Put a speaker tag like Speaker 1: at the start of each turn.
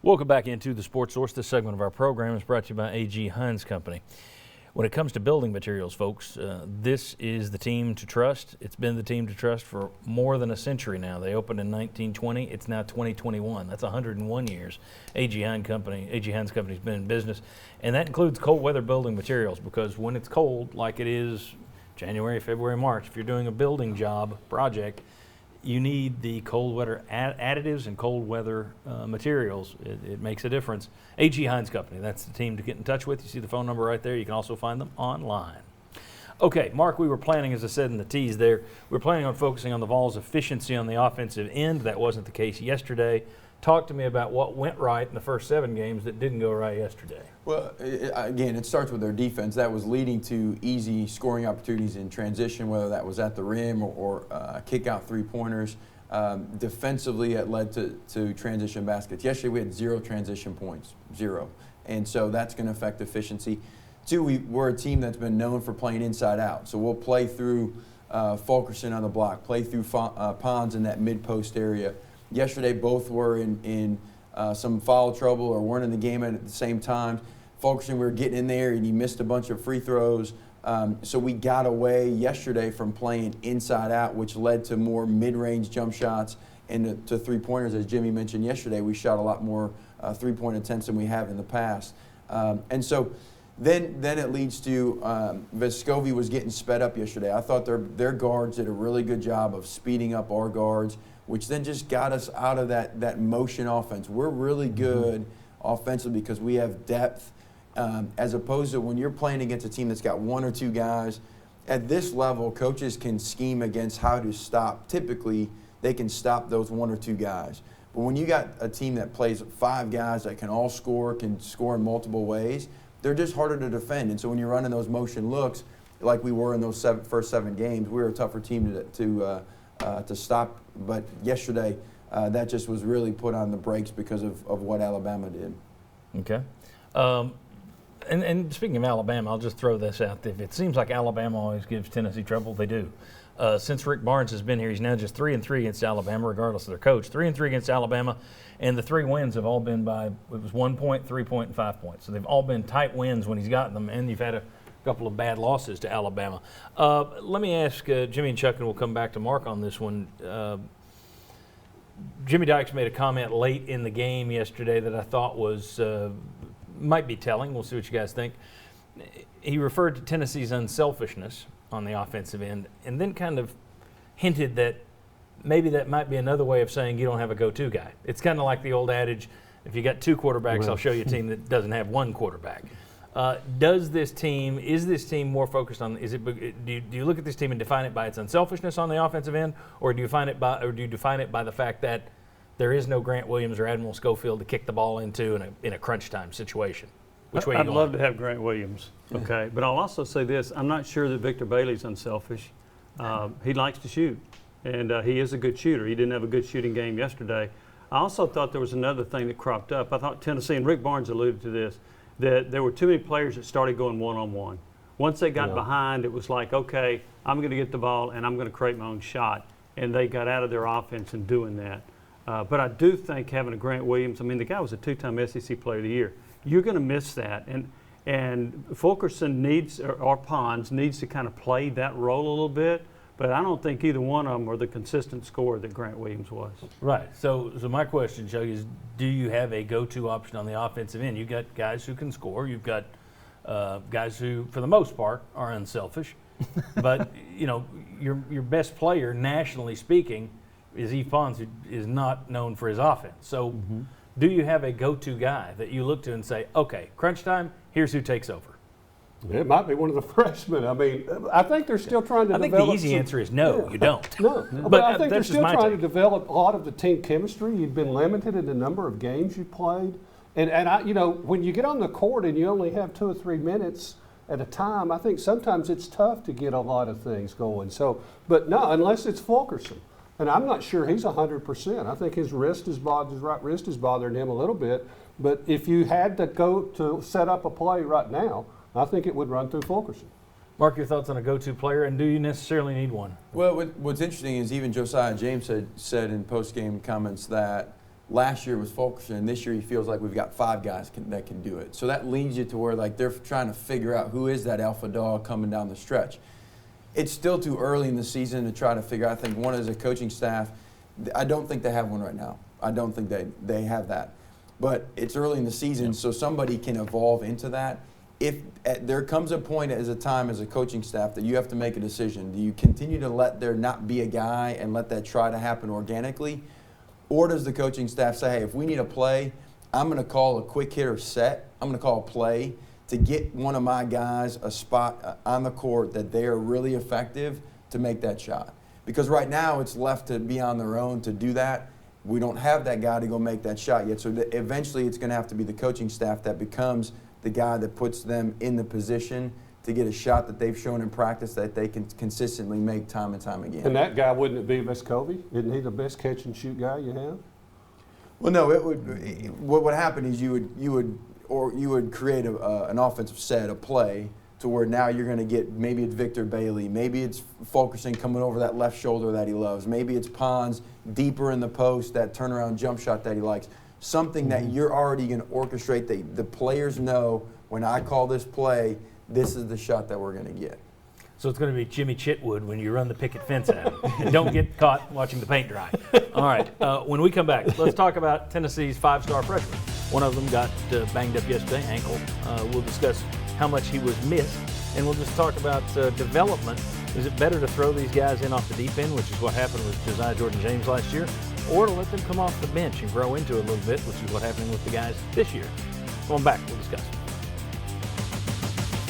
Speaker 1: Welcome back into the Sports Source. This segment of our program is brought to you by A.G. Heinz Company. When it comes to building materials, folks, this is the team to trust. It's been the team to trust for more than a century now. They opened in 1920. It's now 2021. That's 101 years. A.G. Heinz Company's been in business, and that includes cold weather building materials, because when it's cold, like it is January, February, March, if you're doing a building job project, you need the cold weather additives and cold weather materials. It makes a difference. A.G. Heinz Company, that's the team to get in touch with. You see the phone number right there. You can also find them online. Okay, Mark, we were planning, as I said in the tease there, we were planning on focusing on the Vols' efficiency on the offensive end. That wasn't the case yesterday. Talk to me about what went right in the first 7 games that didn't go right yesterday.
Speaker 2: Well, again, it starts with their defense. That was leading to easy scoring opportunities in transition, whether that was at the rim or kick-out three-pointers. Defensively, it led to transition baskets. Yesterday, we had 0 transition points, 0. And so that's going to affect efficiency. 2, we're a team that's been known for playing inside out. So we'll play through Fulkerson on the block, play through Pons in that mid-post area. Yesterday, both were in some foul trouble or weren't in the game at the same time. Fulkerson, we were getting in there, and he missed a bunch of free throws. So we got away yesterday from playing inside out, which led to more mid-range jump shots and to three-pointers. As Jimmy mentioned yesterday, we shot a lot more three-point attempts than we have in the past. And so then it leads to Vescovi was getting sped up yesterday. I thought their guards did a really good job of speeding up our guards, which then just got us out of that motion offense. We're really good offensively because we have depth, as opposed to when you're playing against a team that's got 1 or 2 guys. At this level, coaches can scheme against how to stop. Typically, they can stop those 1 or 2 guys. But when you got a team that plays 5 guys that can all score, can score in multiple ways, they're just harder to defend. And so when you're running those motion looks, like we were in those first 7 games, we were a tougher team to stop. But yesterday, that just was really put on the brakes because of what Alabama did.
Speaker 1: Okay. And speaking of Alabama, I'll just throw this out there. It seems like Alabama always gives Tennessee trouble. They do. Since Rick Barnes has been here, he's now just 3-3 against Alabama, regardless of their coach. 3-3 against Alabama, and the 3 wins have all been by, it was 1 point, 3 point, and 5 points. So they've all been tight wins when he's gotten them, and you've had a couple of bad losses to Alabama. Let me ask Jimmy and Chuck, and we'll come back to Mark on this one. Jimmy Dykes made a comment late in the game yesterday that I thought was might be telling. We'll see what you guys think. He referred to Tennessee's unselfishness on the offensive end, and then kind of hinted that maybe that might be another way of saying you don't have a go-to guy. It's kind of like the old adage, if you got 2 quarterbacks, right, I'll show you a team that doesn't have 1 quarterback. Is this team more focused on, do you look at this team and define it by its unselfishness on the offensive end, or do you define it by the fact that there is no Grant Williams or Admiral Schofield to kick the ball into in a crunch time situation? Which way
Speaker 3: I'd love to have Grant Williams, okay? But I'll also say this, I'm not sure that Victor Bailey's unselfish. He likes to shoot, and he is a good shooter. He didn't have a good shooting game yesterday. I also thought there was another thing that cropped up. I thought Tennessee, and Rick Barnes alluded to this, that there were too many players that started going one-on-one. Once they got behind, it was like, okay, I'm going to get the ball and I'm going to create my own shot. And they got out of their offense in doing that. But I do think having a Grant Williams, I mean, the guy was a 2-time SEC Player of the Year. You're going to miss that. And Fulkerson needs, or Pons needs to kind of play that role a little bit. But I don't think either one of them are the consistent scorer that Grant Williams was.
Speaker 1: Right. So my question, Chuck, is do you have a go-to option on the offensive end? You've got guys who can score. You've got guys who, for the most part, are unselfish. But, you know, your best player, nationally speaking, is Yves Pons, who is not known for his offense. So do you have a go-to guy that you look to and say, okay, crunch time, here's who takes over?
Speaker 4: It might be one of the freshmen. I mean, I think they're still trying to develop.
Speaker 1: I think the easy answer is no, you don't.
Speaker 4: No, but I think they're still trying to develop a lot of the team chemistry. You've been limited in the number of games you played. And you know, when you get on the court and you only have 2 or 3 minutes at a time, I think sometimes it's tough to get a lot of things going. So, but no, unless it's Fulkerson. And I'm not sure he's 100%. I think his right wrist is bothering him a little bit. But if you had to go to set up a play right now, I think it would run through Fulkerson.
Speaker 1: Mark, your thoughts on a go-to player, and do you necessarily need one?
Speaker 2: Well, what's interesting is even Josiah James said in post-game comments that last year was Fulkerson, and this year he feels like we've got 5 guys that can do it. So that leads you to where like they're trying to figure out who is that alpha dog coming down the stretch. It's still too early in the season to try to figure out. I think one as a coaching staff, I don't think they have one right now. I don't think they have that. But it's early in the season, so somebody can evolve into that. If there comes a point as a time as a coaching staff that you have to make a decision, do you continue to let there not be a guy and let that try to happen organically? Or does the coaching staff say, hey, if we need a play, I'm going to call a quick hitter set, I'm going to call a play to get one of my guys a spot on the court that they are really effective to make that shot. Because right now it's left to be on their own to do that. We don't have that guy to go make that shot yet. So eventually it's going to have to be the coaching staff that becomes the guy that puts them in the position to get a shot that they've shown in practice that they can consistently make time and time again.
Speaker 4: And that guy, wouldn't it be Vescovi? Isn't he the best catch and shoot guy you have?
Speaker 2: Well, no. What would happen is you would create an offensive set, a play, to where now you're going to get, maybe it's Victor Bailey, maybe it's Fulkerson coming over that left shoulder that he loves, maybe it's Pons deeper in the post, that turnaround jump shot that he likes. Something that you're already going to orchestrate. The players know when I call this play, this is the shot that we're going to get.
Speaker 1: So it's going to be Jimmy Chitwood when you run the picket fence out. And don't get caught watching the paint dry. All right, when we come back, let's talk about Tennessee's 5-star freshman. One of them got banged up yesterday, ankle. We'll discuss how much he was missed, and we'll just talk about development. Is it better to throw these guys in off the deep end, which is what happened with Josiah Jordan-James last year, or to let them come off the bench and grow into it a little bit, which is what's happening with the guys this year? Going back, we'll discuss.